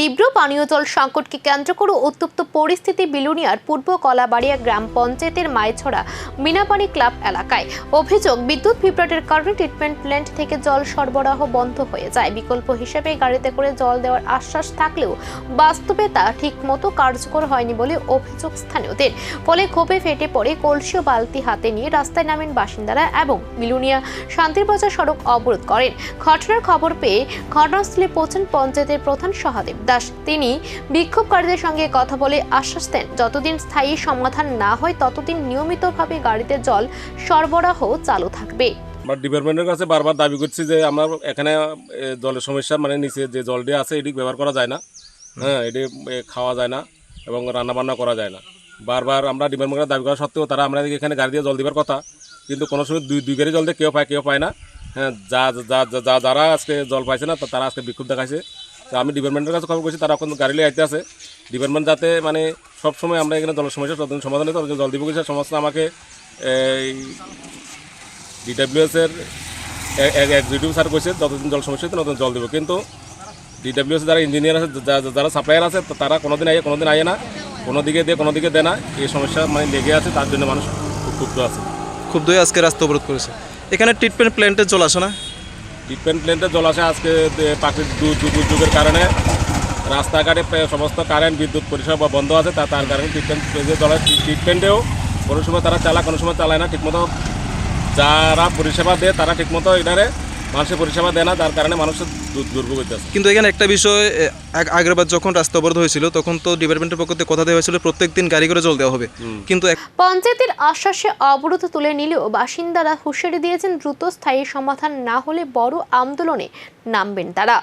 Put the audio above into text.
তীব্র পানীয় জল সংকটকে কেন্দ্র করে উত্তপ্ত পরিস্থিতি বিলুনিয়ার পূর্ব কলাবাড়িয়া গ্রাম পঞ্চায়েতের মাইছড়া মিনাপানি ক্লাব এলাকায়। অভিযোগ, বিদ্যুৎ বিভ্রাটের কারণে ট্রিটমেন্ট প্ল্যান্ট থেকে জল সরবরাহ বন্ধ হয়ে যায়। বিকল্প হিসেবে গাড়িতে করে জল দেওয়ার আশ্বাস থাকলেও বাস্তবে তা ঠিকমতো কার্যকর হয়নি বলে অভিযোগ স্থানীয়দের। ফলে ক্ষোভে ফেটে পড়ে কলসি ও বালতি হাতে নিয়ে রাস্তায় নামেন বাসিন্দারা এবং বিলুনিয়া শান্তিরবাজার সড়ক অবরোধ করেন। ঘটনার খবর পেয়ে ঘটনাস্থলে পৌঁছান পঞ্চায়েতের প্রধান সহদেব দাস। তিনি বিক্ষোভকারীদের সঙ্গে কথা বলে আশ্বাস দেন, যতদিন স্থায়ী সমাধান না হয় ততদিন নিয়মিতভাবে গাড়িতে জল সরবরাহ চালু থাকবে। আমরা ডিপার্টমেন্টের কাছে বারবার দাবি করছি যে আমরা এখানে জলের সমস্যা, মানে নিচে যে জলটি আছে এটি ব্যবহার করা যায় না, এটি খাওয়া যায় না এবং রান্নাবান্না করা যায় না। বারবার আমরা ডিপার্টমেন্টের দাবি করা সত্ত্বেও তারা আমরা এখানে গাড়ি দিয়ে জল দেওয়ার কথা, কিন্তু কোনো সময় দুই গাড়ি জল দিয়ে কেউ পায় না। হ্যাঁ, যারা আজকে জল পাইছে না তারা আজকে বিক্ষোভ দেখাইছে। তো আমি ডিপার্টমেন্টের কাছে খবর করছি, তারা এখন গাড়ি নিয়ে আইতে আছে। ডিপার্টমেন্ট যাতে মানে সবসময় আমরা এখানে জলের সমস্যা ততদিন সমাধান হতো, জল দিব কিছু সমস্ত আমাকে ডিডাব্লিউএসের এক্সিকিউটিভ স্যার কইছে যতদিন জল সমস্যা হতো ততদিন জল দেবো। কিন্তু ডিডাব্লিউএস যারা ইঞ্জিনিয়ার আছে, যারা সাপ্লায়ার আছে, তারা কোনোদিন আয় না, কোনো দিকে দেয় না। এই সমস্যা মানে লেগে আছে, তার জন্য মানুষ খুব ক্ষুব্ধ আছে। ক্ষুব্ধ হয়ে আজকে রাস্তা অবরোধ করেছে। এখানে ট্রিটমেন্ট প্ল্যান্টে জল আসে না? ট্রিটমেন্ট প্ল্যান্টে জল আসে আজকে প্রাকৃতিক দুর্যোগের কারণে রাস্তাঘাটে সমস্ত কারেন্ট বিদ্যুৎ পরিষেবা বন্ধ আছে। তার কারণে ট্রিটমেন্টেও কোনো সময় তারা চালায়, কোনো সময় চালায় না ঠিকমতো। যারা পরিষেবা দেয় তারা ঠিকমতো এটারে মানুষের পরিষেবা দেয় না, যার কারণে মানুষের দুর্ভোগ হইতেছে। কিন্তু এখানে একটা বিষয়, আগেরবার যখন রাস্তা অবরোধ হয়েছিল তখন তো ডিপার্টমেন্টের পক্ষ থেকে কথা দেওয়া হয়েছিল প্রত্যেকদিন গাড়ি করে জল দেওয়া হবে, কিন্তু পঞ্চায়েতের আশ্বাসে অবরোধ তুলে নিলেও বাসিন্দারা হুঁশিয়ারি দিয়েছেন, দ্রুত স্থায়ী সমাধান না হলে বড় আন্দোলনে নামবেন তারা।